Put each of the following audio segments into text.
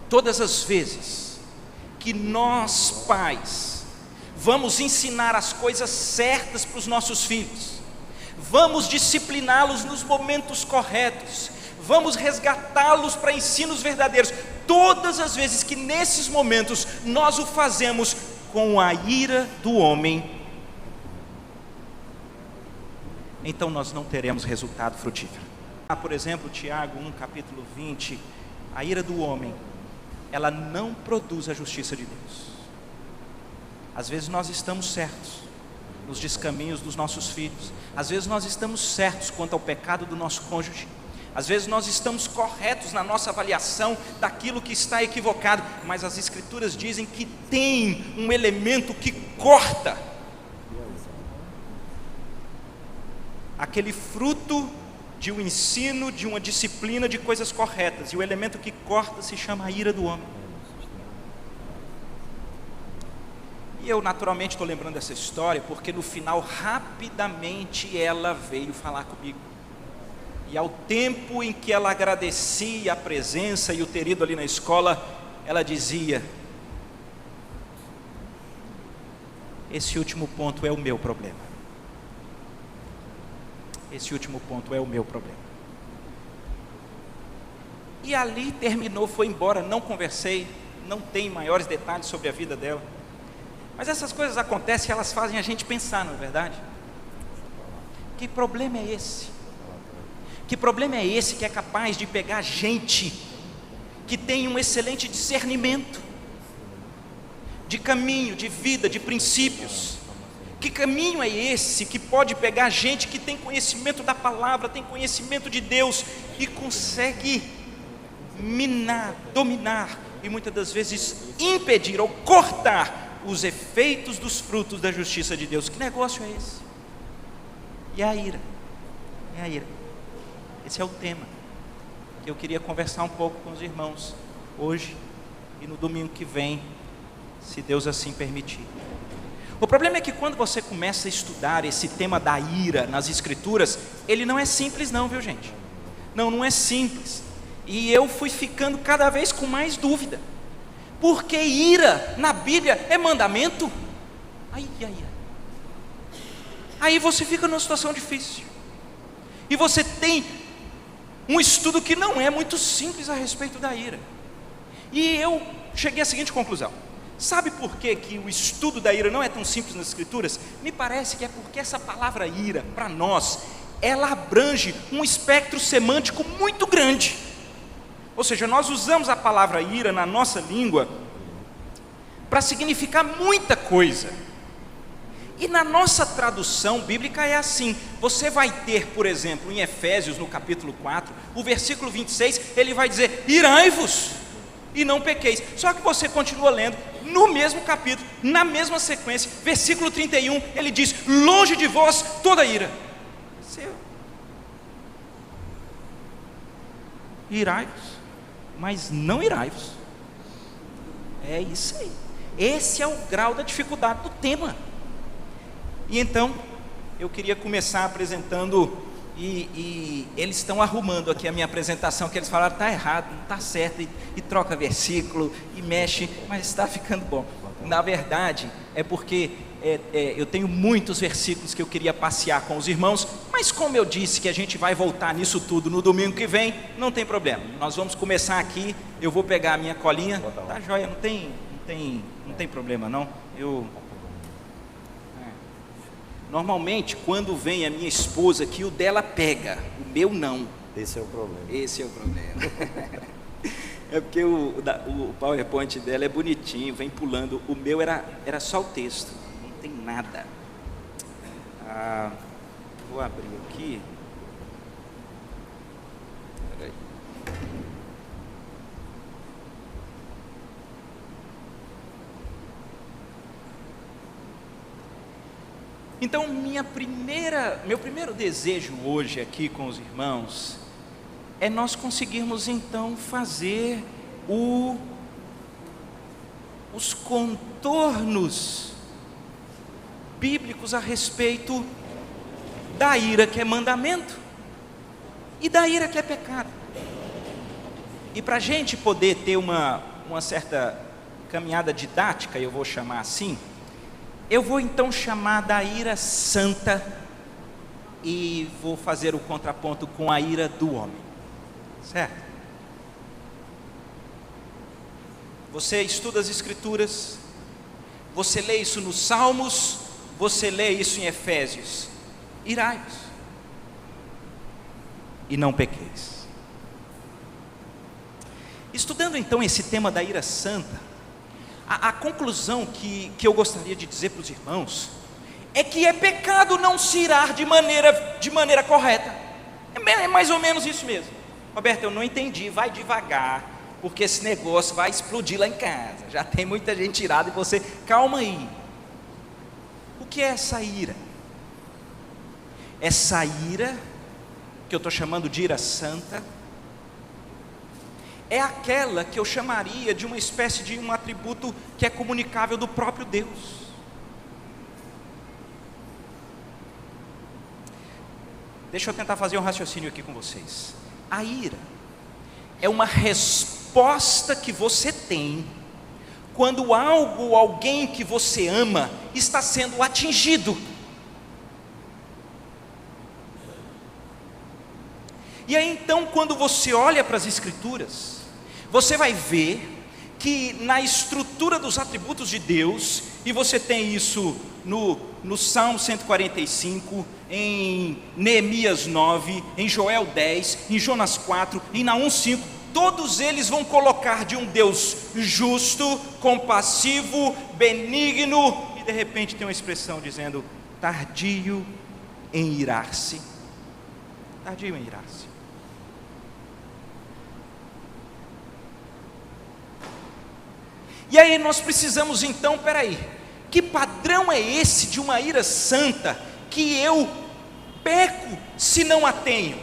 Todas as vezes que nós, pais, vamos ensinar as coisas certas para os nossos filhos, vamos discipliná-los nos momentos corretos, vamos resgatá-los para ensinos verdadeiros, todas as vezes que nesses momentos nós o fazemos com a ira do homem, então nós não teremos resultado frutífero. Por exemplo, Tiago 1, capítulo 20, a ira do homem, ela não produz a justiça de Deus. Às vezes nós estamos certos nos descaminhos dos nossos filhos, às vezes nós estamos certos quanto ao pecado do nosso cônjuge, às vezes nós estamos corretos na nossa avaliação daquilo que está equivocado, mas as Escrituras dizem que tem um elemento que corta aquele fruto de um ensino, de uma disciplina de coisas corretas, e o elemento que corta se chama a ira do homem. E eu naturalmente estou lembrando dessa história, porque no final, rapidamente, ela veio falar comigo, e ao tempo em que ela agradecia a presença e o ter ido ali na escola, ela dizia: esse último ponto é o meu problema. Esse último ponto é o meu problema. E ali terminou, foi embora, não conversei, não tem maiores detalhes sobre a vida dela. Mas essas coisas acontecem e elas fazem a gente pensar, não é verdade? Que problema é esse? Que problema é esse que é capaz de pegar gente que tem um excelente discernimento de caminho, de vida, de princípios? Que caminho é esse que pode pegar gente que tem conhecimento da palavra, tem conhecimento de Deus e consegue minar, dominar e muitas das vezes impedir ou cortar os efeitos dos frutos da justiça de Deus? Que negócio é esse? E a ira, é a ira. Esse é o tema que eu queria conversar um pouco com os irmãos hoje e no domingo que vem, se Deus assim permitir. O problema é que quando você começa a estudar esse tema da ira nas Escrituras, ele não é simples não, viu gente? Não é simples. E eu fui ficando cada vez com mais dúvida. Porque ira na Bíblia é mandamento? Aí você fica numa situação difícil. E você tem um estudo que não é muito simples a respeito da ira. E eu cheguei à seguinte conclusão: sabe por que o estudo da ira não é tão simples nas Escrituras? Me parece que é porque essa palavra ira, para nós, ela abrange um espectro semântico muito grande. Ou seja, nós usamos a palavra ira na nossa língua para significar muita coisa. E na nossa tradução bíblica é assim. Você vai ter, por exemplo, em Efésios, no capítulo 4, o versículo 26, ele vai dizer: irai-vos e não pequeis. Só que você continua lendo, no mesmo capítulo, na mesma sequência, versículo 31, ele diz: longe de vós toda ira. Irai-vos, mas não irai-vos. É isso aí. Esse é o grau da dificuldade do tema. E então, eu queria começar apresentando, e eles estão arrumando aqui a minha apresentação, que eles falaram: está errado, não está certo, e troca versículo, e mexe, mas está ficando bom. Na verdade, é porque eu tenho muitos versículos que eu queria passear com os irmãos, mas como eu disse que a gente vai voltar nisso tudo no domingo que vem, não tem problema. Nós vamos começar aqui, eu vou pegar a minha colinha, tá joia, não tem problema não. Normalmente, quando vem a minha esposa aqui, o dela pega, o meu não. Esse é o problema. Esse é o problema. É porque o PowerPoint dela é bonitinho, vem pulando. O meu era só o texto, não tem nada. Vou abrir aqui. Peraí. Então, meu primeiro desejo hoje aqui com os irmãos é nós conseguirmos então fazer os contornos bíblicos a respeito da ira que é mandamento e da ira que é pecado. E para a gente poder ter uma uma certa caminhada didática, eu vou chamar assim, eu vou então chamar da ira santa e vou fazer o contraponto com a ira do homem, certo? Você estuda as Escrituras, você lê isso nos Salmos, você lê isso em Efésios: irai-vos e não pequeis. Estudando então esse tema da ira santa, a conclusão que eu gostaria de dizer para os irmãos é que é pecado não se irar de maneira correta. É mais ou menos isso mesmo. Roberto, eu não entendi, vai devagar, porque esse negócio vai explodir lá em casa, já tem muita gente irada e você, calma aí. O que é essa ira? Essa ira, que eu estou chamando de ira santa, é aquela que eu chamaria de uma espécie de um atributo que é comunicável do próprio Deus. Deixa eu tentar fazer um raciocínio aqui com vocês. A ira é uma resposta que você tem quando algo ou alguém que você ama está sendo atingido. E aí então, quando você olha para as Escrituras, você vai ver que na estrutura dos atributos de Deus, e você tem isso no Salmo 145, em Neemias 9, em Joel 10, em Jonas 4, em Naum 5, todos eles vão colocar de um Deus justo, compassivo, benigno, e de repente tem uma expressão dizendo tardio em irar-se. Tardio em irar-se. E aí nós precisamos então, peraí, que padrão é esse de uma ira santa que eu peco se não a tenho?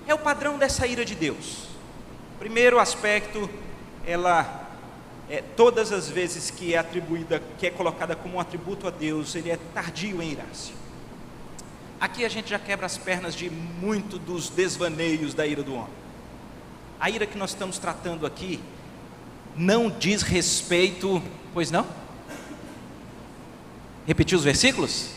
É o padrão dessa ira de Deus. Primeiro aspecto, ela todas as vezes que é atribuída, que é colocada como um atributo a Deus, ele é tardio em irar-se. Aqui a gente já quebra as pernas de muito dos desvaneios da ira do homem. A ira que nós estamos tratando aqui não diz respeito, pois não? Repetir os versículos?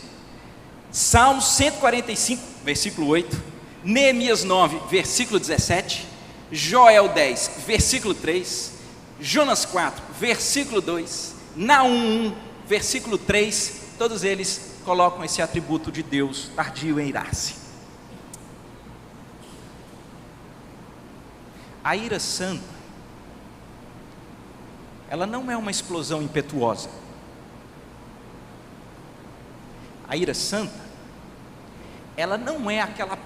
Salmo 145, versículo 8, Neemias 9, versículo 17, Joel 10, versículo 3, Jonas 4, versículo 2, Naum 1, versículo 3, todos eles colocam esse atributo de Deus, tardio em irar-se. A ira santa, ela não é uma explosão impetuosa. A ira santa, ela não é aquela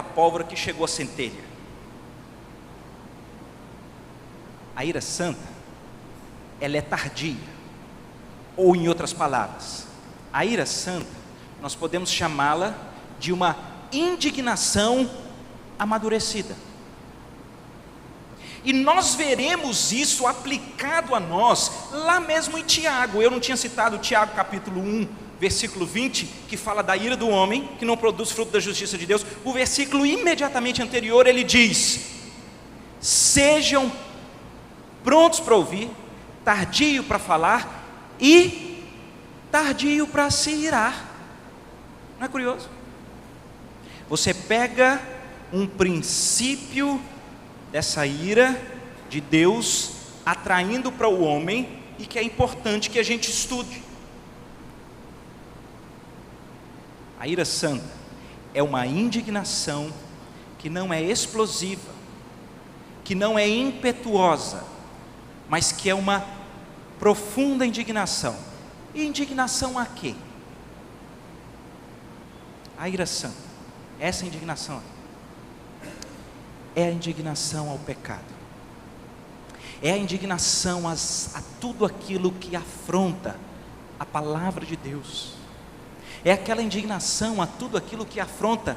pólvora que chegou a centelha. A ira santa, ela é tardia, ou em outras palavras, a ira santa, nós podemos chamá-la de uma indignação amadurecida. E nós veremos isso aplicado a nós, lá mesmo em Tiago. Eu não tinha citado Tiago capítulo 1, versículo 20, que fala da ira do homem, que não produz fruto da justiça de Deus. O versículo imediatamente anterior, ele diz: sejam prontos para ouvir, tardio para falar e tardio para se irar. Não é curioso? Você pega um princípio dessa ira de Deus atraindo para o homem e que é importante que a gente estude. A ira santa é uma indignação que não é explosiva, que não é impetuosa, mas que é uma profunda indignação. E indignação a quê? A ira santa, essa indignação é a indignação ao pecado, é a indignação a tudo aquilo que afronta a palavra de Deus, é aquela indignação a tudo aquilo que afronta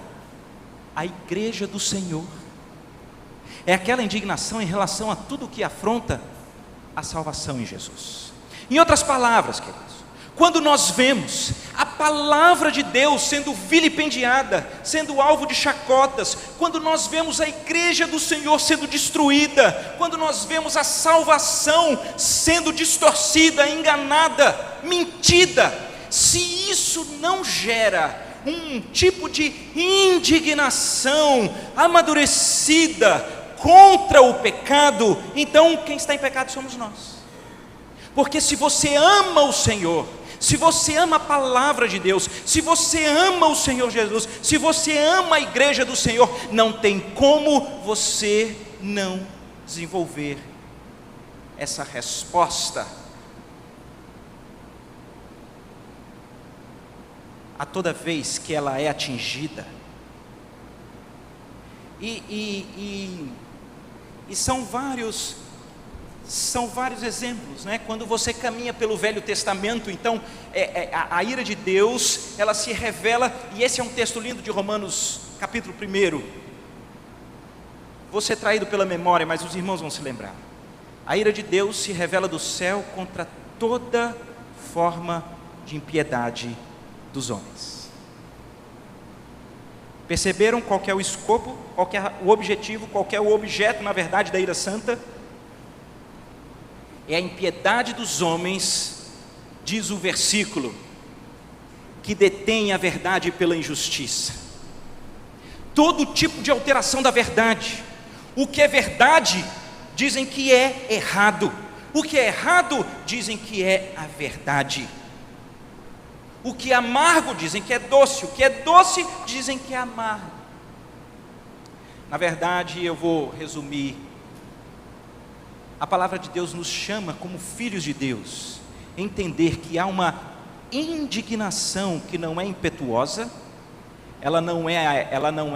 a igreja do Senhor, é aquela indignação em relação a tudo que afronta a salvação em Jesus. Em outras palavras, queridos, quando nós vemos a palavra de Deus sendo vilipendiada, sendo alvo de chacotas, quando nós vemos a igreja do Senhor sendo destruída, quando nós vemos a salvação sendo distorcida, enganada, mentida, se isso não gera um tipo de indignação amadurecida contra o pecado, então quem está em pecado somos nós. Porque se você ama o Senhor, se você ama a palavra de Deus, se você ama o Senhor Jesus, se você ama a igreja do Senhor, não tem como você não desenvolver essa resposta a toda vez que ela é atingida. E são vários exemplos, né? Quando você caminha pelo Velho Testamento, então a ira de Deus, ela se revela, e esse é um texto lindo de Romanos capítulo 1. Vou ser traído pela memória, mas os irmãos vão se lembrar. A ira de Deus se revela do céu contra toda forma de impiedade dos homens. Perceberam qual que é o escopo, qual que é o objetivo, qual que é o objeto, na verdade, da ira santa? É a impiedade dos homens, diz o versículo, que detém a verdade pela injustiça. Todo tipo de alteração da verdade. O que é verdade, dizem que é errado. O que é errado, dizem que é a verdade. O que é amargo, dizem que é doce. O que é doce, dizem que é amargo. Na verdade, eu vou resumir. A palavra de Deus nos chama como filhos de Deus, entender que há uma indignação que não é impetuosa, ela não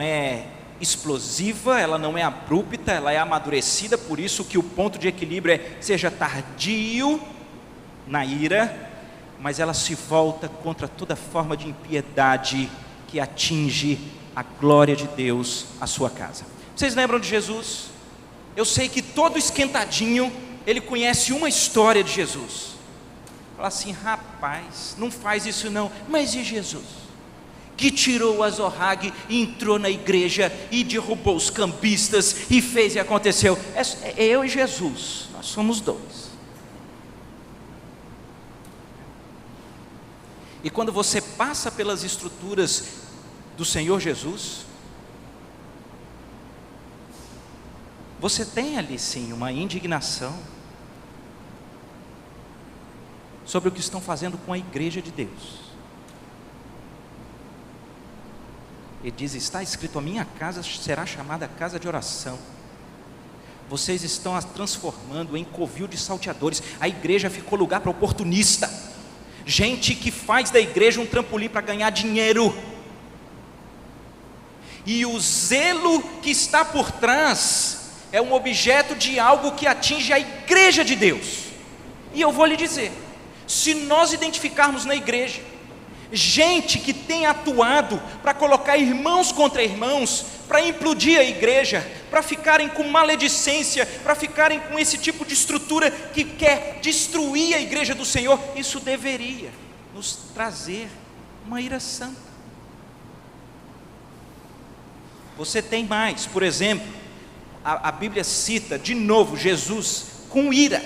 é explosiva, ela não é abrupta, ela é amadurecida. Por isso que o ponto de equilíbrio seja tardio na ira, mas ela se volta contra toda forma de impiedade que atinge a glória de Deus, a sua casa. Vocês lembram de Jesus? Eu sei que todo esquentadinho, ele conhece uma história de Jesus. Fala assim: rapaz, não faz isso não. Mas e Jesus? Que tirou o azorrague e entrou na igreja e derrubou os cambistas e fez e aconteceu. É eu e Jesus, nós somos dois. E quando você passa pelas estruturas do Senhor Jesus, você tem ali sim uma indignação sobre o que estão fazendo com a igreja de Deus. Ele diz: está escrito, a minha casa será chamada casa de oração. Vocês estão a transformando em covil de salteadores. A igreja ficou lugar para oportunista, gente que faz da igreja um trampolim para ganhar dinheiro. E o zelo que está por trás é um objeto de algo que atinge a igreja de Deus. E eu vou lhe dizer, se nós identificarmos na igreja gente que tem atuado para colocar irmãos contra irmãos, para implodir a igreja, para ficarem com maledicência, para ficarem com esse tipo de estrutura que quer destruir a igreja do Senhor, isso deveria nos trazer uma ira santa. Você tem mais, por exemplo, a Bíblia cita de novo Jesus com ira,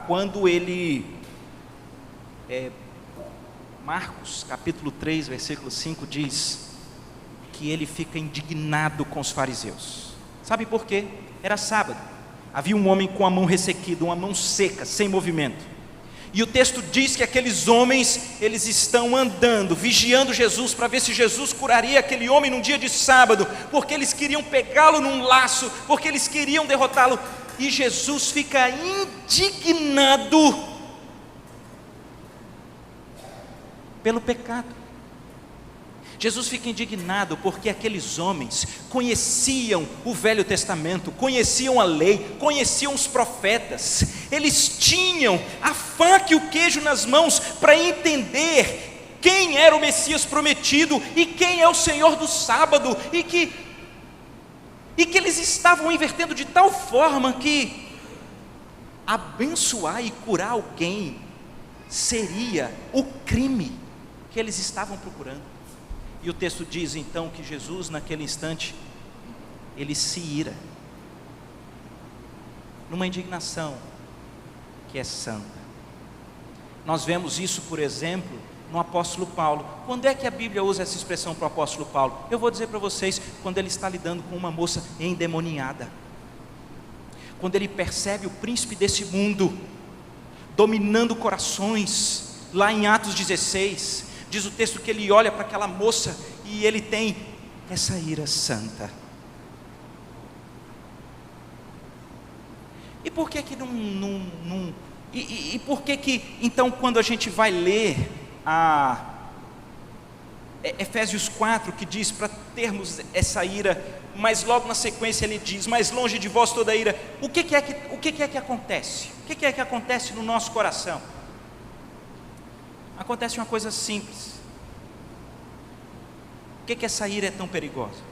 quando ele, Marcos capítulo 3 versículo 5 diz que ele fica indignado com os fariseus. Sabe por quê? Era sábado, havia um homem com a mão ressequida, uma mão seca, sem movimento, e o texto diz que aqueles homens, eles estão andando, vigiando Jesus, para ver se Jesus curaria aquele homem num dia de sábado, porque eles queriam pegá-lo num laço, porque eles queriam derrotá-lo, e Jesus fica indignado pelo pecado. Jesus fica indignado porque aqueles homens conheciam o Velho Testamento, conheciam a lei, conheciam os profetas, eles tinham a faca e o queijo nas mãos para entender quem era o Messias prometido e quem é o Senhor do sábado, e que eles estavam invertendo de tal forma que abençoar e curar alguém seria o crime que eles estavam procurando. E o texto diz então que Jesus, naquele instante, ele se ira, numa indignação que é santa. Nós vemos isso, por exemplo, no apóstolo Paulo. Quando é que a Bíblia usa essa expressão para o apóstolo Paulo? Eu vou dizer para vocês, quando ele está lidando com uma moça endemoniada, quando ele percebe o príncipe desse mundo dominando corações, lá em Atos 16, diz o texto que ele olha para aquela moça e ele tem essa ira santa. E por que que e por que que, então, quando a gente vai ler Efésios 4, que diz para termos essa ira, mas logo na sequência ele diz, mais longe de vós toda ira, o que é que acontece? O que é que acontece no nosso coração? Acontece uma coisa simples. Por que essa ira é tão perigosa?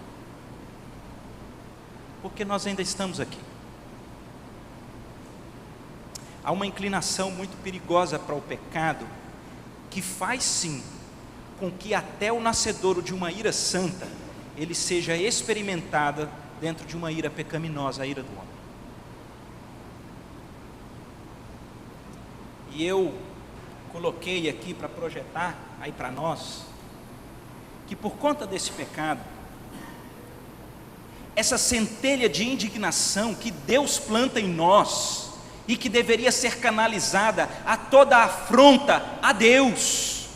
Porque nós ainda estamos aqui. Há uma inclinação muito perigosa para o pecado, que faz sim com que até o nascedouro de uma ira santa, ele seja experimentada dentro de uma ira pecaminosa, a ira do homem. E eu coloquei aqui para projetar aí para nós, que por conta desse pecado, essa centelha de indignação que Deus planta em nós, e que deveria ser canalizada a toda afronta a Deus,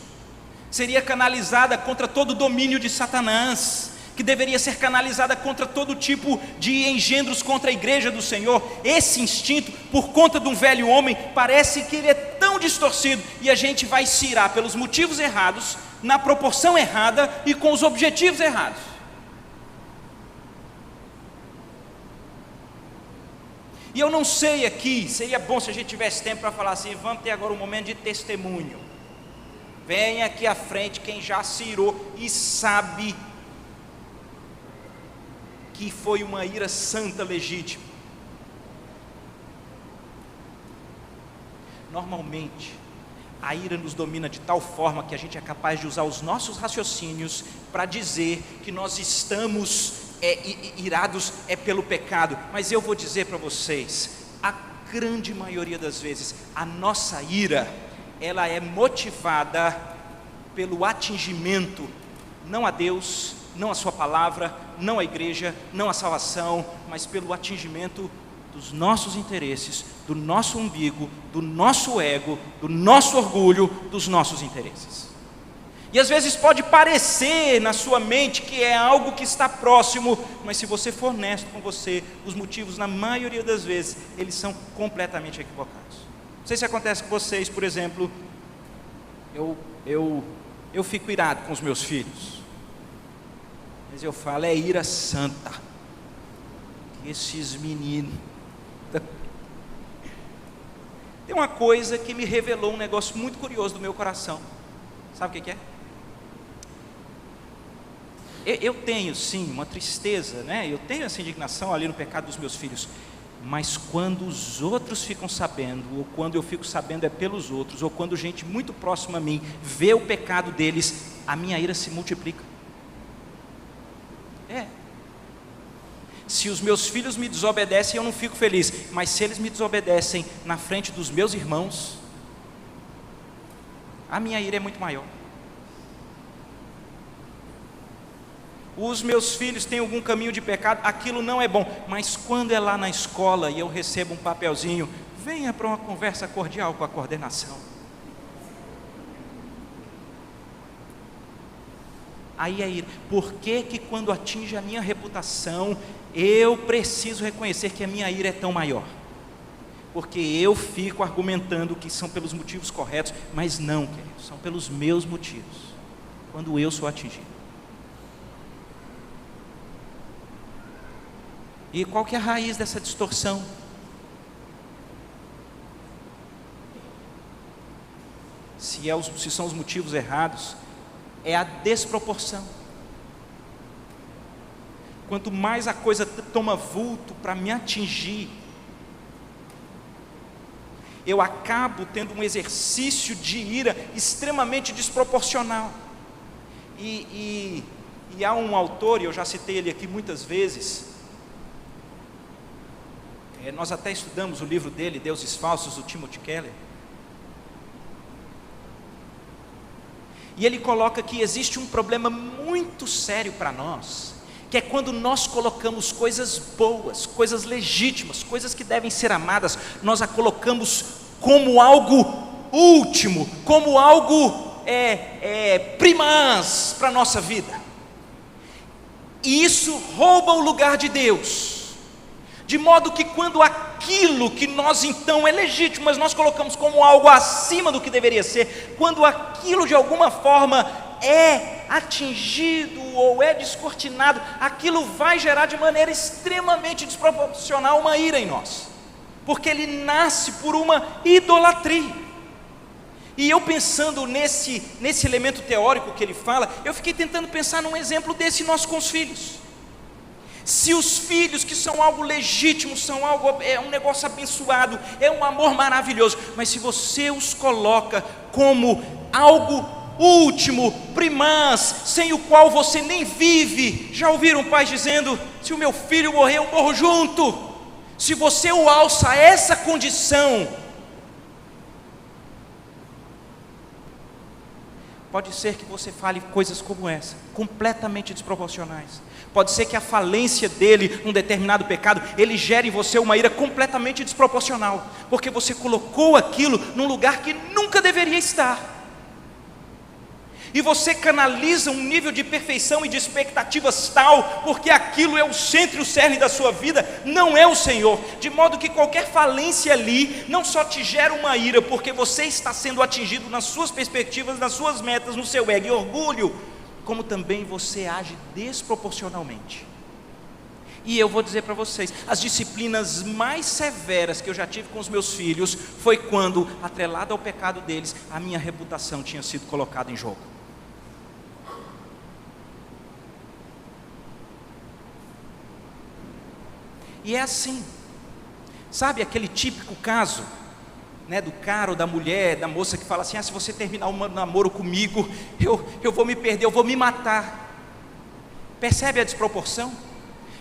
seria canalizada contra todo o domínio de Satanás, que deveria ser canalizada contra todo tipo de engendros contra a igreja do Senhor. Esse instinto, por conta de um velho homem, parece que ele é tão distorcido, e a gente vai se irar pelos motivos errados, na proporção errada e com os objetivos errados. E eu não sei aqui, seria bom se a gente tivesse tempo para falar assim, vamos ter agora um momento de testemunho. Vem aqui à frente quem já se irou e sabe que foi uma ira santa legítima. Normalmente, a ira nos domina de tal forma que a gente é capaz de usar os nossos raciocínios para dizer que nós estamos irados pelo pecado. Mas eu vou dizer para vocês, a grande maioria das vezes, a nossa ira, ela é motivada pelo atingimento, não a Deus, não a sua palavra, não a igreja, não a salvação, mas pelo atingimento dos nossos interesses, do nosso umbigo, do nosso ego, do nosso orgulho, dos nossos interesses. E às vezes pode parecer na sua mente que é algo que está próximo, mas se você for honesto com você, os motivos, na maioria das vezes, eles são completamente equivocados. Não sei se acontece com vocês, por exemplo, eu fico irado com os meus filhos, mas eu falo, é ira santa, que esses meninos... Tem uma coisa que me revelou um negócio muito curioso do meu coração. Sabe o que é? Eu tenho sim uma tristeza, né? Eu tenho essa indignação ali no pecado dos meus filhos, mas quando os outros ficam sabendo, ou quando eu fico sabendo é pelos outros, ou quando gente muito próxima a mim vê o pecado deles, a minha ira se multiplica. Se os meus filhos me desobedecem, eu não fico feliz, mas se eles me desobedecem na frente dos meus irmãos, a minha ira é muito maior. Os meus filhos têm algum caminho de pecado, aquilo não é bom, mas quando é lá na escola e eu recebo um papelzinho, venha para uma conversa cordial com a coordenação. Aí a ira, por que que quando atinge a minha reputação, eu preciso reconhecer que a minha ira é tão maior? Porque eu fico argumentando que são pelos motivos corretos, mas não, queridos, são pelos meus motivos, quando eu sou atingido. E qual que é a raiz dessa distorção? Se são os motivos errados, é a desproporção. Quanto mais a coisa toma vulto para me atingir, eu acabo tendo um exercício de ira extremamente desproporcional. E há um autor, e eu já citei ele aqui muitas vezes, nós até estudamos o livro dele, Deuses Falsos, do Timothy Keller, e ele coloca que existe um problema muito sério para nós, que é quando nós colocamos coisas boas, coisas legítimas, coisas que devem ser amadas, nós a colocamos como algo último, como algo primaz para a nossa vida, e isso rouba o lugar de Deus, de modo que quando aquilo que nós então é legítimo, mas nós colocamos como algo acima do que deveria ser, quando aquilo de alguma forma é atingido ou é descortinado, aquilo vai gerar de maneira extremamente desproporcional uma ira em nós, porque ele nasce por uma idolatria. E eu pensando nesse elemento teórico que ele fala, eu fiquei tentando pensar num exemplo desse nós com os filhos. Se os filhos, que são algo legítimo, são algo, é um negócio abençoado, é um amor maravilhoso, mas se você os coloca como algo último, primaz, sem o qual você nem vive, já ouviram pais dizendo: se o meu filho morrer, eu morro junto. Se você o alça a essa condição, pode ser que você fale coisas como essa, completamente desproporcionais. Pode ser que a falência dele, num determinado pecado, ele gere em você uma ira completamente desproporcional, porque você colocou aquilo num lugar que nunca deveria estar. E você canaliza um nível de perfeição e de expectativas tal, porque aquilo é o centro e o cerne da sua vida, não é o Senhor, de modo que qualquer falência ali, não só te gera uma ira, porque você está sendo atingido nas suas perspectivas, nas suas metas, no seu ego e orgulho, como também você age desproporcionalmente. E eu vou dizer para vocês, as disciplinas mais severas que eu já tive com os meus filhos, foi quando, atrelado ao pecado deles, a minha reputação tinha sido colocada em jogo. E é assim, sabe aquele típico caso, né, do cara ou da mulher, da moça que fala assim: se você terminar um namoro comigo, eu vou me perder, eu vou me matar. Percebe a desproporção?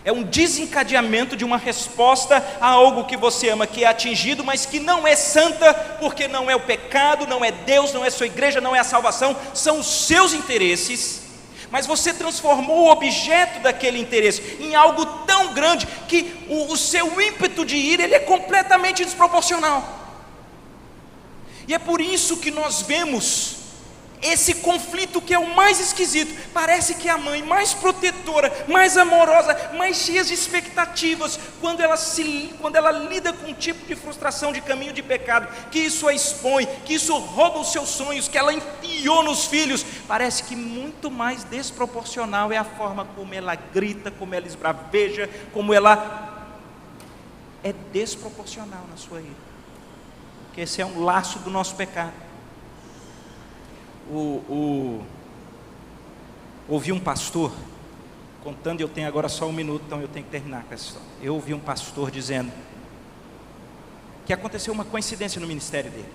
É um desencadeamento de uma resposta a algo que você ama, que é atingido, mas que não é santa, porque não é o pecado, não é Deus, não é sua igreja, não é a salvação, são os seus interesses. Mas você transformou o objeto daquele interesse em algo tão grande que o seu ímpeto de ira, ele é completamente desproporcional. E é por isso que nós vemos esse conflito que é o mais esquisito. Parece que a mãe mais protetora, mais amorosa, mais cheia de expectativas, quando ela lida com um tipo de frustração de caminho de pecado, que isso a expõe, que isso rouba os seus sonhos, que ela enfiou nos filhos, parece que muito mais desproporcional é a forma como ela grita, como ela esbraveja, como ela é desproporcional na sua ira, porque esse é um laço do nosso pecado. Ouvi um pastor contando, eu tenho agora só um minuto, então eu tenho que terminar com essa história. Eu ouvi um pastor dizendo que aconteceu uma coincidência no ministério dele,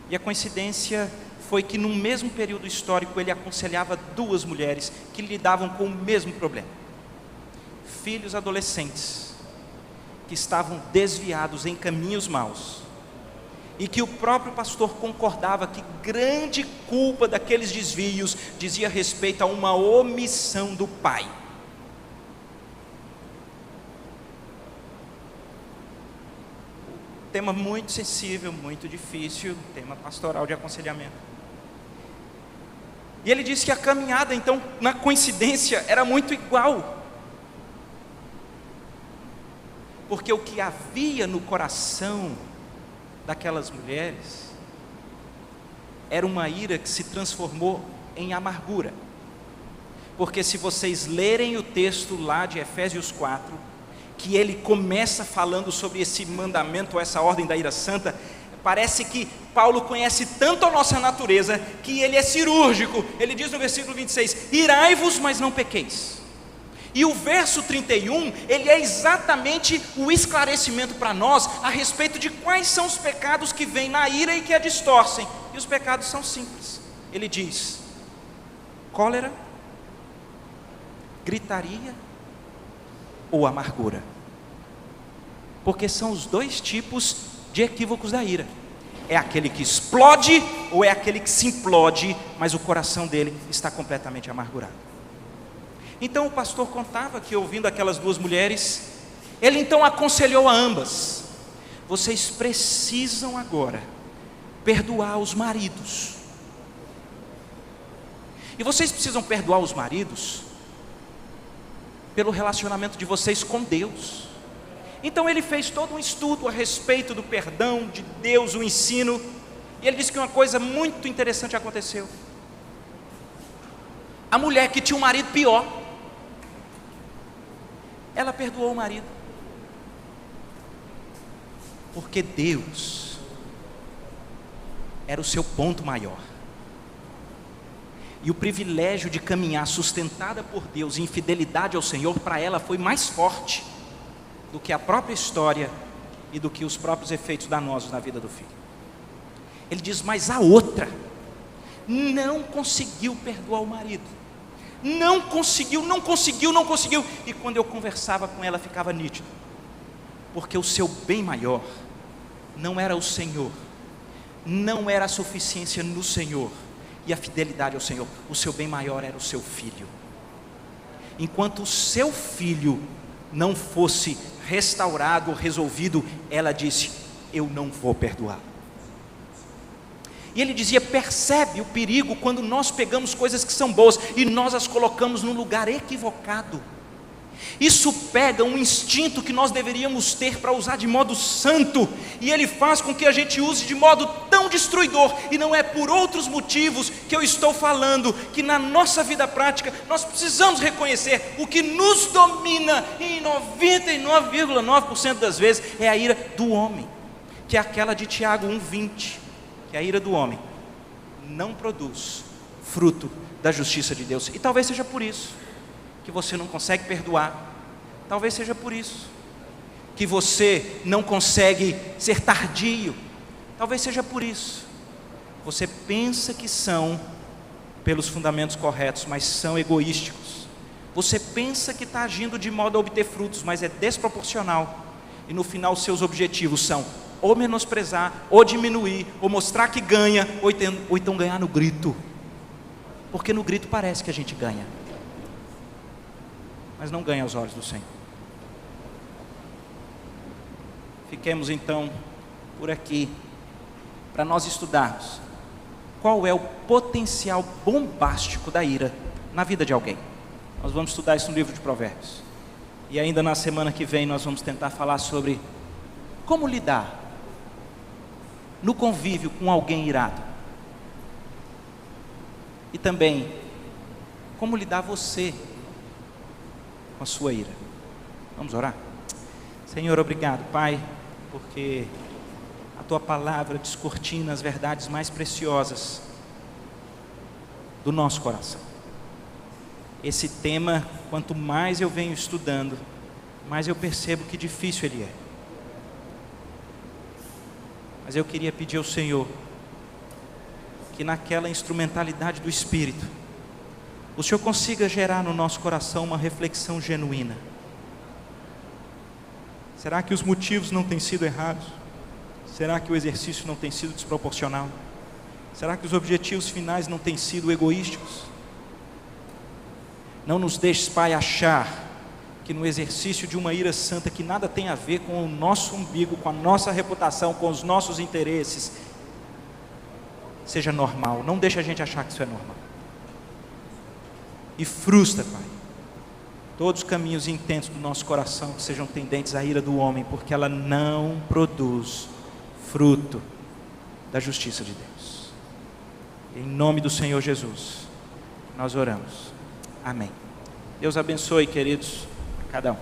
e a coincidência foi que num mesmo período histórico ele aconselhava duas mulheres que lidavam com o mesmo problema, filhos adolescentes que estavam desviados em caminhos maus, e que o próprio pastor concordava que grande culpa daqueles desvios dizia respeito a uma omissão do pai. Tema muito sensível, muito difícil, tema pastoral de aconselhamento. E ele disse que a caminhada, então, na coincidência, era muito igual, porque o que havia no coração daquelas mulheres era uma ira que se transformou em amargura, porque se vocês lerem o texto lá de Efésios 4, que ele começa falando sobre esse mandamento, essa ordem da ira santa, parece que Paulo conhece tanto a nossa natureza, que ele é cirúrgico. Ele diz no versículo 26, irai-vos, mas não pequeis. E o verso 31, ele é exatamente o esclarecimento para nós a respeito de quais são os pecados que vêm na ira e que a distorcem. E os pecados são simples. Ele diz: cólera, gritaria ou amargura. Porque são os dois tipos de equívocos da ira. É aquele que explode ou é aquele que se implode, mas o coração dele está completamente amargurado. Então o pastor contava que, ouvindo aquelas duas mulheres, ele então aconselhou a ambas: vocês precisam agora perdoar os maridos. E vocês precisam perdoar os maridos pelo relacionamento de vocês com Deus. Então ele fez todo um estudo a respeito do perdão de Deus, o ensino, e ele disse que uma coisa muito interessante aconteceu. A mulher que tinha um marido pior, ela perdoou o marido, porque Deus era o seu ponto maior, e o privilégio de caminhar sustentada por Deus em fidelidade ao Senhor, para ela foi mais forte do que a própria história e do que os próprios efeitos danosos na vida do filho. Ele diz: mas a outra não conseguiu perdoar o marido, não conseguiu, e quando eu conversava com ela ficava nítido, porque o seu bem maior não era o Senhor, não era a suficiência no Senhor e a fidelidade ao Senhor, o seu bem maior era o seu filho. Enquanto o seu filho não fosse restaurado, resolvido, ela disse: eu não vou perdoar. E ele dizia: percebe o perigo quando nós pegamos coisas que são boas e nós as colocamos num lugar equivocado. Isso pega um instinto que nós deveríamos ter para usar de modo santo, e ele faz com que a gente use de modo tão destruidor. E não é por outros motivos que eu estou falando que na nossa vida prática nós precisamos reconhecer o que nos domina, em 99,9% das vezes é a ira do homem, que é aquela de Tiago 1,20, que a ira do homem não produz fruto da justiça de Deus. E talvez seja por isso que você não consegue perdoar, talvez seja por isso que você não consegue ser tardio, talvez seja por isso. Você pensa que são pelos fundamentos corretos, mas são egoísticos. Você pensa que está agindo de modo a obter frutos, mas é desproporcional, e no final seus objetivos são ou menosprezar, ou diminuir, ou mostrar que ganha, ou então ganhar no grito, porque no grito parece que a gente ganha, mas não ganha aos olhos do Senhor. Fiquemos então por aqui, para nós estudarmos qual é o potencial bombástico da ira na vida de alguém. Nós vamos estudar isso no livro de Provérbios, e ainda na semana que vem nós vamos tentar falar sobre como lidar no convívio com alguém irado, e também como lidar você com a sua ira. Vamos orar? Senhor, obrigado, Pai, porque a Tua palavra descortina as verdades mais preciosas do nosso coração. Esse tema, quanto mais eu venho estudando, mais eu percebo que difícil ele é. Mas eu queria pedir ao Senhor que naquela instrumentalidade do Espírito, o Senhor consiga gerar no nosso coração uma reflexão genuína. Será que os motivos não têm sido errados? Será que o exercício não tem sido desproporcional? Será que os objetivos finais não têm sido egoísticos? Não nos deixes, Pai, achar que no exercício de uma ira santa que nada tem a ver com o nosso umbigo, com a nossa reputação, com os nossos interesses, seja normal. Não deixa a gente achar que isso é normal. E frustra, Pai, todos os caminhos intensos do nosso coração que sejam tendentes à ira do homem, porque ela não produz fruto da justiça de Deus. Em nome do Senhor Jesus, nós oramos. Amém. Deus abençoe, queridos, cada um.